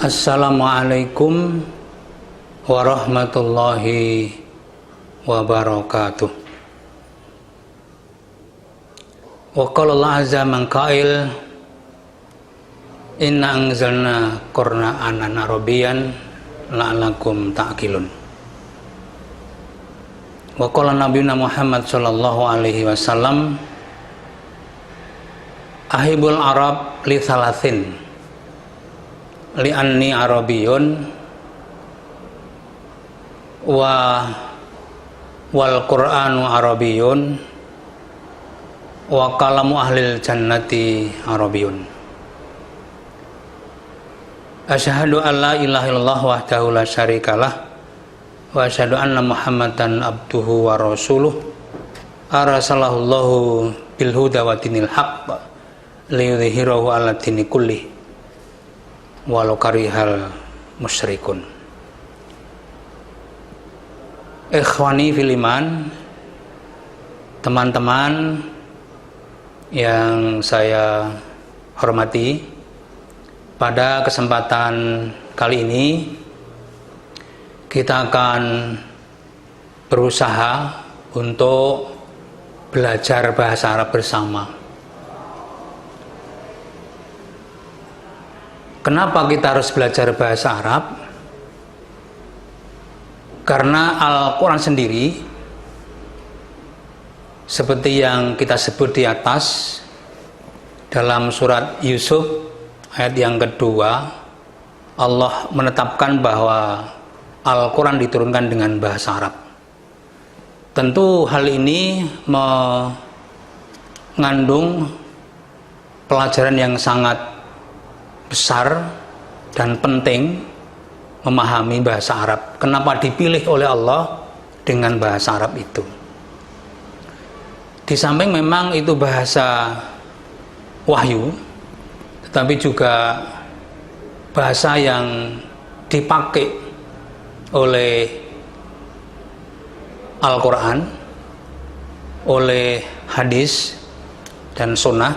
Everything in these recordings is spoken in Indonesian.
Assalamualaikum warahmatullahi wabarakatuh. Wa qala Allah azza man qail inna anzalna qur'anan arabiyyan la'allakum ta'qilun. Wa qala nabiyuna Muhammad sallallahu alaihi wasallam ahibul arab li thalathin li anni arabiyun wal qur'anu arabiyun wa kalamu ahlil jannati arabiyun. Asyhadu an la ilaha illallah wahdahu la syarikalah wa asyhadu anna muhammadan abduhu wa rasuluh arsalahu bil huda wa dinil haqq liyudhhirahu ala dini kulli walau karihal musyrikun. Ikhwani fil iman, teman-teman yang saya hormati, pada kesempatan kali ini kita akan berusaha untuk belajar bahasa Arab bersama. Kenapa kita harus belajar bahasa Arab? Karena Al-Quran sendiri, seperti yang kita sebut di atas dalam surat Yusuf ayat yang kedua, Allah menetapkan bahwa Al-Quran diturunkan dengan bahasa Arab. Tentu hal ini mengandung pelajaran yang sangat besar dan penting memahami bahasa Arab. Kenapa dipilih oleh Allah dengan bahasa Arab itu? Di samping memang itu bahasa wahyu, tetapi juga bahasa yang dipakai oleh Al-Quran, oleh hadis dan sunnah,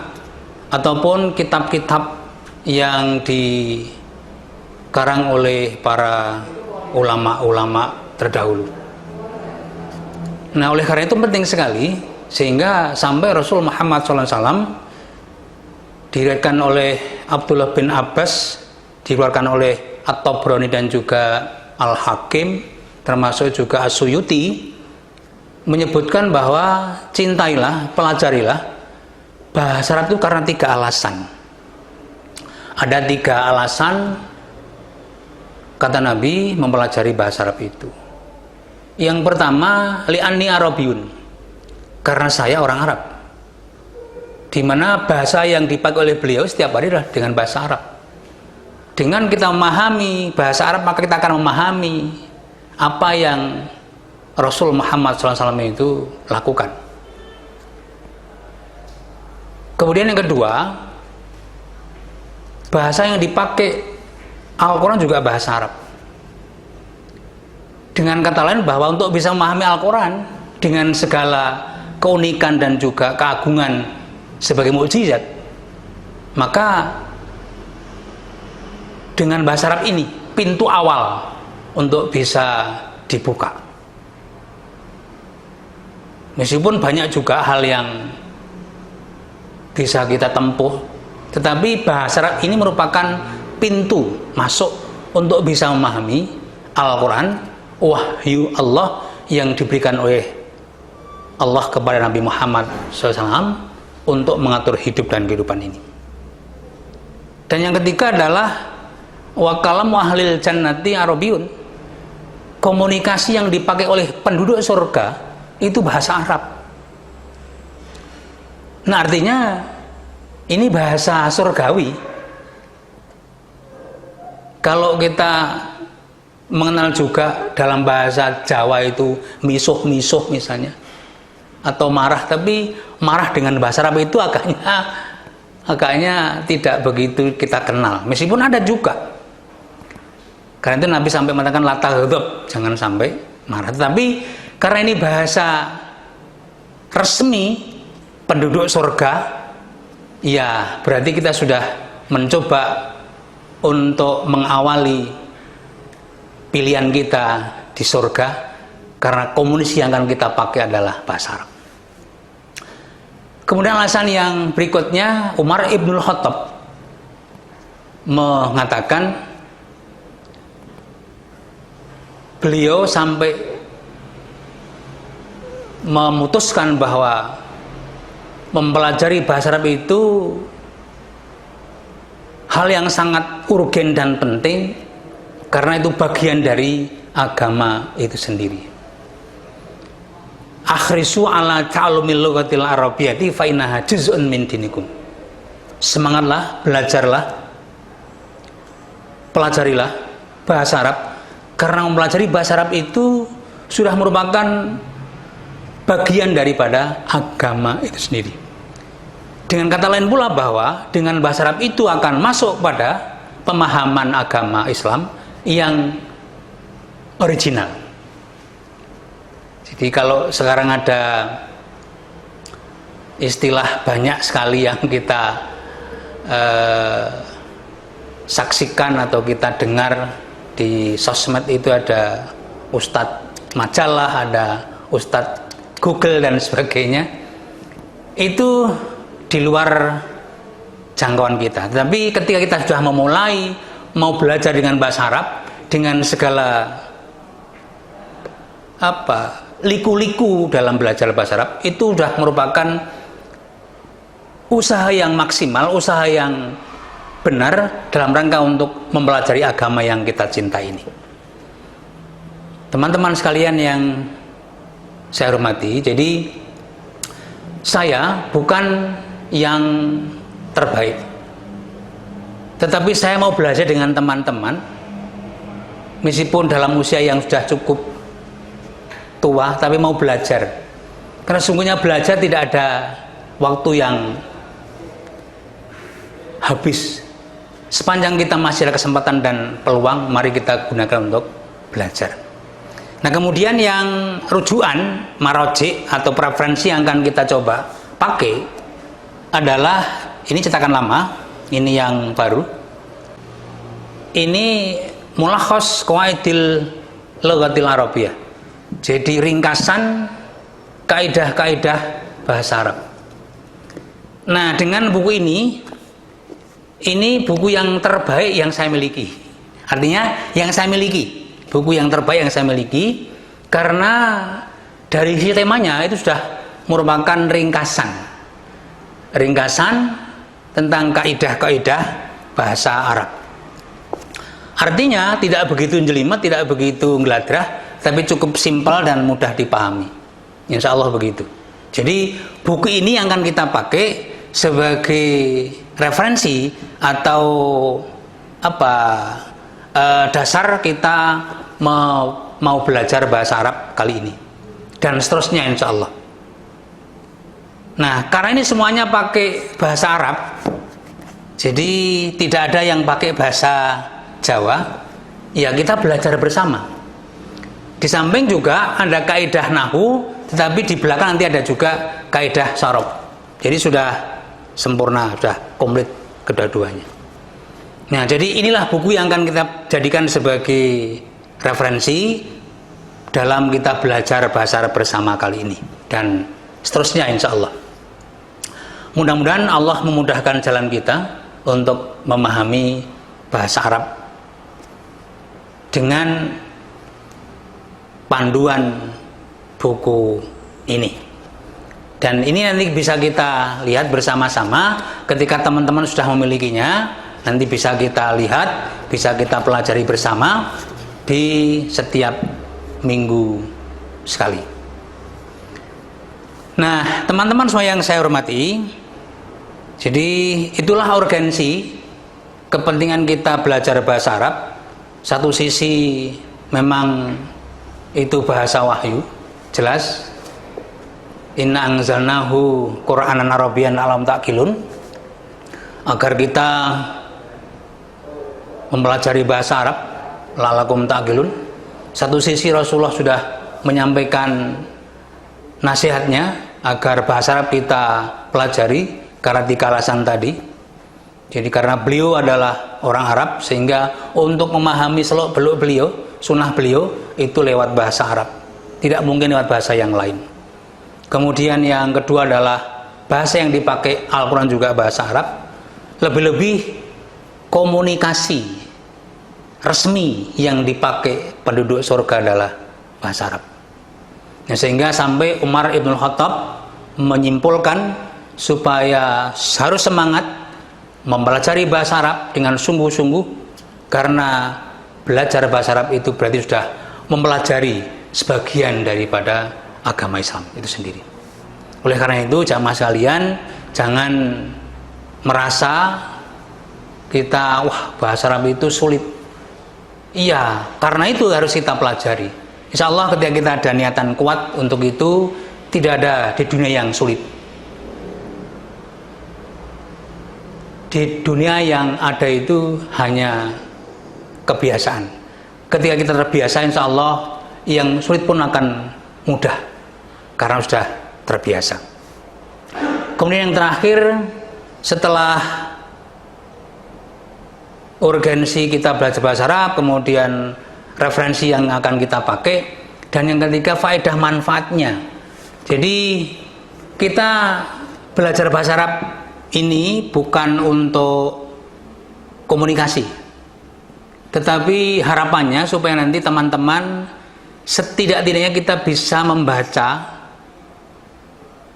ataupun kitab-kitab yang dikarang oleh para ulama-ulama terdahulu. Nah, oleh karena itu penting sekali, sehingga sampai Rasul Muhammad SAW diriwayatkan oleh Abdullah bin Abbas, dikeluarkan oleh At-Tabrani dan juga Al-Hakim, termasuk juga As-Suyuti, menyebutkan bahwa cintailah, pelajarilah bahasa Arab itu karena 3 alasan. Ada 3 alasan, kata Nabi, mempelajari bahasa Arab itu. Yang pertama, li'anni arabiyun, karena saya orang Arab. Di mana bahasa yang dipakai oleh beliau setiap hari adalah dengan bahasa Arab. Dengan kita memahami bahasa Arab, maka kita akan memahami apa yang Rasul Muhammad SAW itu lakukan. Kemudian yang kedua, bahasa yang dipakai Al-Quran juga bahasa Arab. Dengan kata lain, bahwa untuk bisa memahami Al-Quran dengan segala keunikan dan juga keagungan sebagai mukjizat, maka dengan bahasa Arab ini pintu awal untuk bisa dibuka. Meskipun banyak juga hal yang bisa kita tempuh, tetapi bahasa Arab ini merupakan pintu masuk untuk bisa memahami Al-Quran, wahyu Allah yang diberikan oleh Allah kepada Nabi Muhammad SAW untuk mengatur hidup dan kehidupan ini. Dan yang ketiga adalah wa kalamu ahlil jannati arabiyun. Komunikasi yang dipakai oleh penduduk surga itu bahasa Arab. Nah, artinya ini bahasa surgawi. Kalau kita mengenal juga dalam bahasa Jawa itu misuh-misuh misalnya, atau marah, tapi marah dengan bahasa Arab itu agaknya tidak begitu kita kenal. Meskipun ada juga. Karena itu Nabi sampai mengatakan la taghdab, jangan sampai marah. Tetapi karena ini bahasa resmi penduduk surga, ya berarti kita sudah mencoba untuk mengawali pilihan kita di surga, karena komunikasi yang akan kita pakai adalah bahasa Arab. Kemudian alasan yang berikutnya, Umar ibnul Khattab mengatakan beliau sampai memutuskan bahwa mempelajari bahasa Arab itu hal yang sangat urgen dan penting, karena itu bagian dari agama itu sendiri. Akhrisu ala ta'allumil lughatil arabiyyati fa innaha juz'un min dinikum. Semangatlah, belajarlah, pelajarilah bahasa Arab, karena mempelajari bahasa Arab itu sudah merupakan bagian daripada agama itu sendiri. Dengan kata lain pula bahwa dengan bahasa Arab itu akan masuk pada pemahaman agama Islam yang original. Jadi kalau sekarang ada istilah banyak sekali yang kita saksikan atau kita dengar di sosmed, itu ada Ustadz majalah, ada Ustadz Google dan sebagainya, itu di luar jangkauan kita. Tapi ketika kita sudah memulai mau belajar dengan bahasa Arab, dengan segala liku-liku dalam belajar bahasa Arab, itu sudah merupakan usaha yang maksimal, usaha yang benar dalam rangka untuk mempelajari agama yang kita cintai ini. Teman-teman sekalian yang saya hormati, jadi saya bukan yang terbaik, tetapi saya mau belajar dengan teman-teman meskipun dalam usia yang sudah cukup tua, tapi mau belajar, karena sungguhnya belajar tidak ada waktu yang habis. Sepanjang kita masih ada kesempatan dan peluang, mari kita gunakan untuk belajar. Nah, kemudian yang rujukan, marojik atau preferensi yang akan kita coba pakai adalah, ini cetakan lama, ini yang baru. Ini Mulakhas Qawaidil Lughatil Arabiyyah. Jadi ringkasan kaidah-kaidah bahasa Arab. Nah, dengan buku ini buku yang terbaik yang saya miliki. Artinya yang saya miliki, buku yang terbaik yang saya miliki, karena dari sisi temanya itu sudah merupakan ringkasan tentang kaidah-kaidah bahasa Arab. Artinya tidak begitu jelimet, tidak begitu ngeladrah, tapi cukup simpel dan mudah dipahami. Insya Allah begitu. Jadi buku ini yang akan kita pakai sebagai referensi atau dasar kita mau belajar bahasa Arab kali ini dan seterusnya insya Allah. Nah, karena ini semuanya pakai bahasa Arab, jadi tidak ada yang pakai bahasa Jawa, ya kita belajar bersama. Di samping juga ada kaidah nahwu, tetapi di belakang nanti ada juga kaidah sorof. Jadi sudah sempurna, sudah komplit kedua-duanya. Nah, jadi inilah buku yang akan kita jadikan sebagai referensi dalam kita belajar bahasa Arab bersama kali ini dan seterusnya insya Allah. Mudah-mudahan Allah memudahkan jalan kita untuk memahami bahasa Arab dengan panduan buku ini. Dan ini nanti bisa kita lihat bersama-sama ketika teman-teman sudah memilikinya. Nanti bisa kita lihat, bisa kita pelajari bersama di setiap minggu sekali. Nah, teman-teman semua yang saya hormati, jadi itulah urgensi kepentingan kita belajar bahasa Arab. Satu sisi memang itu bahasa wahyu, jelas. Inna anzalnahu Qur'anan Arabiyyan alam ta'qilun, agar kita mempelajari bahasa Arab la'allakum ta'qilun. Satu sisi Rasulullah sudah menyampaikan nasihatnya agar bahasa Arab kita pelajari karena tiga alasan tadi. Jadi karena beliau adalah orang Arab, sehingga untuk memahami seluk-beluk beliau, sunnah beliau, itu lewat bahasa Arab. Tidak mungkin lewat bahasa yang lain. Kemudian yang kedua adalah bahasa yang dipakai Al-Quran juga bahasa Arab. Lebih-lebih komunikasi resmi yang dipakai penduduk surga adalah bahasa Arab. Nah, sehingga sampai Umar Ibn Khattab menyimpulkan supaya harus semangat mempelajari bahasa Arab dengan sungguh-sungguh, karena belajar bahasa Arab itu berarti sudah mempelajari sebagian daripada agama Islam itu sendiri. Oleh karena itu jamaah sekalian, jangan merasa kita bahasa Arab itu sulit. Iya, karena itu harus kita pelajari. Insya Allah ketika kita ada niatan kuat untuk itu, tidak ada di dunia yang sulit. Di dunia yang ada itu hanya kebiasaan. Ketika kita terbiasa, insya Allah yang sulit pun akan mudah karena sudah terbiasa. Kemudian yang terakhir, setelah urgensi kita belajar bahasa Arab, kemudian referensi yang akan kita pakai, dan yang ketiga faedah manfaatnya. Jadi kita belajar bahasa Arab ini bukan untuk komunikasi, tetapi harapannya supaya nanti teman-teman setidak-tidaknya kita bisa membaca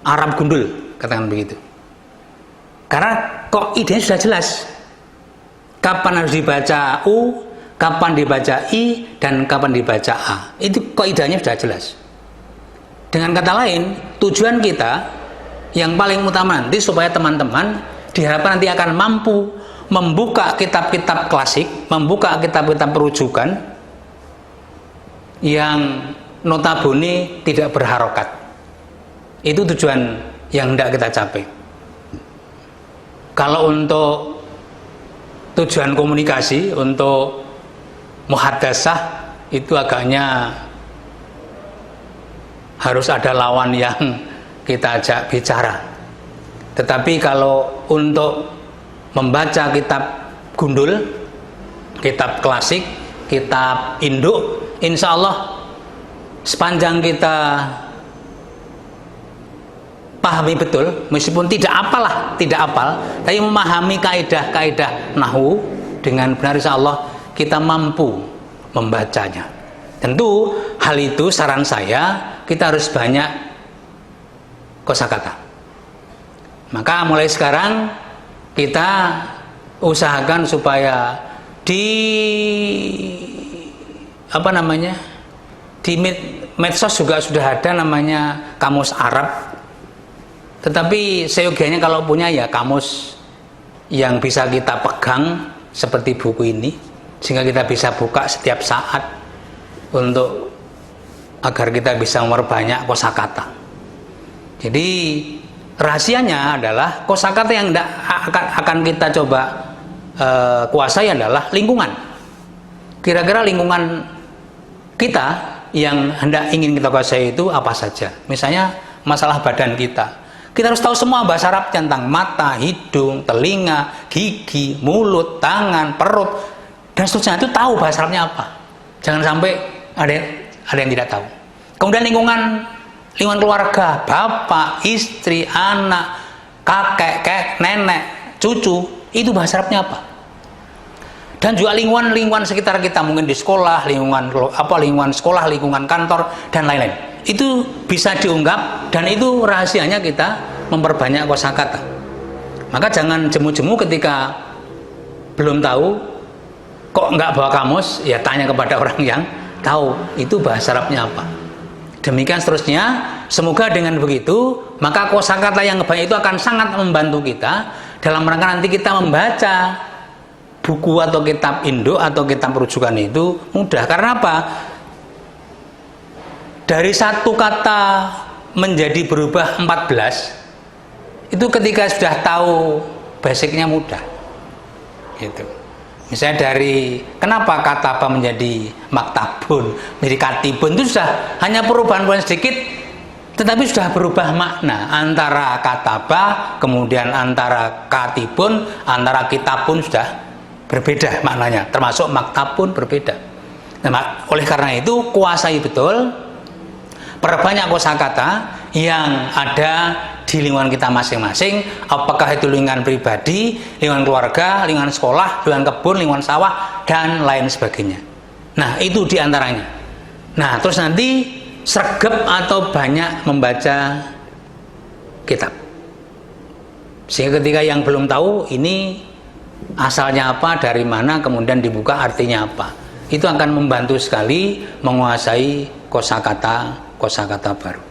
Arab gundul, katakan begitu. Karena kok idenya sudah jelas, kapan harus dibaca U, kapan dibaca I, dan kapan dibaca A. Itu kok idenya sudah jelas. Dengan kata lain, tujuan kita yang paling utama nanti supaya teman-teman diharapkan nanti akan mampu membuka kitab-kitab klasik, membuka kitab-kitab rujukan yang notabene tidak berharokat. Itu tujuan yang hendak kita capai. Kalau untuk tujuan komunikasi, untuk muhadasah, itu agaknya harus ada lawan yang kita ajak bicara. Tetapi kalau untuk membaca kitab gundul, kitab klasik, kitab induk, insya Allah sepanjang kita pahami betul, meskipun tidak apal, tapi memahami kaidah-kaidah nahwu dengan benar, insya Allah kita mampu membacanya. Tentu hal itu saran saya, kita harus banyak kosakata. Maka mulai sekarang kita usahakan supaya di di medsos juga sudah ada namanya kamus Arab. Tetapi seyogianya kalau punya ya kamus yang bisa kita pegang seperti buku ini, sehingga kita bisa buka setiap saat untuk agar kita bisa memperbanyak kosakata. Jadi rahasianya adalah kosakata yang akan kita coba kuasai adalah lingkungan. Kira-kira lingkungan kita yang ingin kita kuasai itu apa saja. Misalnya masalah badan kita. Kita harus tahu semua bahasa Arab tentang mata, hidung, telinga, gigi, mulut, tangan, perut, dan seterusnya. Itu tahu bahasa Arabnya apa. Jangan sampai ada yang tidak tahu. Kemudian lingkungan keluarga, bapak, istri, anak, kakek, nenek, cucu, itu bahasa Arabnya apa? Dan juga lingkungan sekitar kita, mungkin di sekolah, lingkungan sekolah, lingkungan kantor, dan lain-lain. Itu bisa diungkap, dan itu rahasianya kita memperbanyak kosakata. Maka jangan jemu-jemu ketika belum tahu, kok nggak bawa kamus, ya tanya kepada orang yang tahu itu bahasa Arabnya apa. Demikian seterusnya. Semoga dengan begitu maka kosakata yang banyak itu akan sangat membantu kita dalam rangka nanti kita membaca buku atau kitab induk atau kitab rujukan itu mudah. Karena apa? Dari satu kata menjadi berubah 14 itu ketika sudah tahu basicnya mudah gitu. Misalnya dari kenapa kata apa menjadi maktabun, menjadi katibun, itu sudah hanya perubahan sedikit tetapi sudah berubah makna. Antara kataba, kemudian antara katibun, antara kitabun sudah berbeda maknanya, termasuk maktab pun berbeda. Nah, oleh karena itu kuasai betul, perbanyak kosakata yang ada di lingkungan kita masing-masing, apakah itu lingkungan pribadi, lingkungan keluarga, lingkungan sekolah, lingkungan kebun, lingkungan sawah, dan lain sebagainya. Nah, itu diantaranya. Nah, terus nanti sregep atau banyak membaca kitab, sehingga ketika yang belum tahu ini asalnya apa, dari mana, kemudian dibuka artinya apa, itu akan membantu sekali menguasai kosakata baru.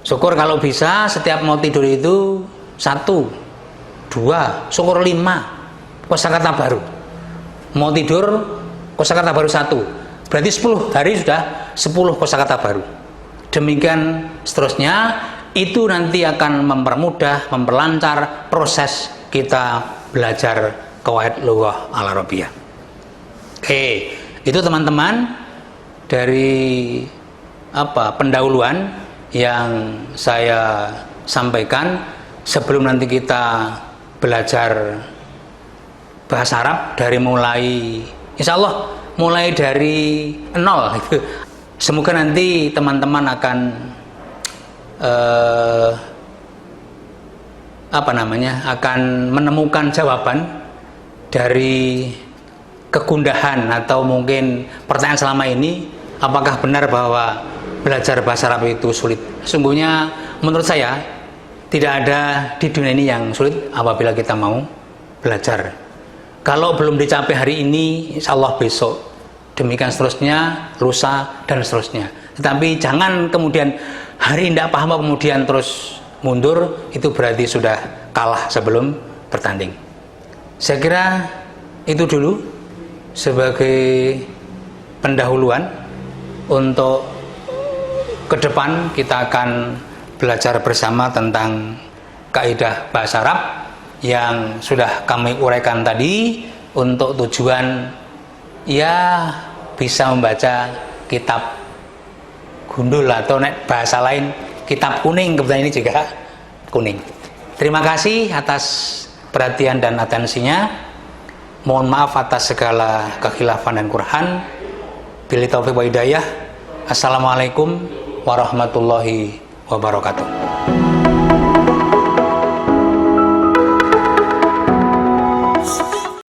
Syukur kalau bisa setiap mau tidur itu 1, 2, syukur 5 kosakata baru. Mau tidur kosakata baru 1, berarti 10 hari sudah 10 kosakata baru. Demikian seterusnya, itu nanti akan mempermudah, memperlancar proses kita belajar qawaid lughah al-arabiyyah. Oke, itu teman-teman dari pendahuluan yang saya sampaikan sebelum nanti kita belajar bahasa Arab dari mulai, insya Allah mulai dari 0 gitu. Semoga nanti teman-teman akan akan menemukan jawaban dari kegundahan atau mungkin pertanyaan selama ini, apakah benar bahwa belajar bahasa Arab itu sulit. Sungguhnya menurut saya tidak ada di dunia ini yang sulit apabila kita mau belajar. Kalau belum dicapai hari ini, insya Allah besok, demikian seterusnya, lusa, dan seterusnya. Tetapi jangan kemudian hari tidak paham kemudian terus mundur, itu berarti sudah kalah sebelum bertanding. Saya kira itu dulu sebagai pendahuluan. Untuk ke depan kita akan belajar bersama tentang kaidah bahasa Arab yang sudah kami uraikan tadi, untuk tujuan ya bisa membaca kitab gundul atau bahasa lain kitab kuning, kebetulan ini juga kuning. Terima kasih atas perhatian dan atensinya. Mohon maaf atas segala kekhilafan dan kurhan. Billahi taufiq wa hidayah. Assalamualaikum warahmatullahi wabarakatuh.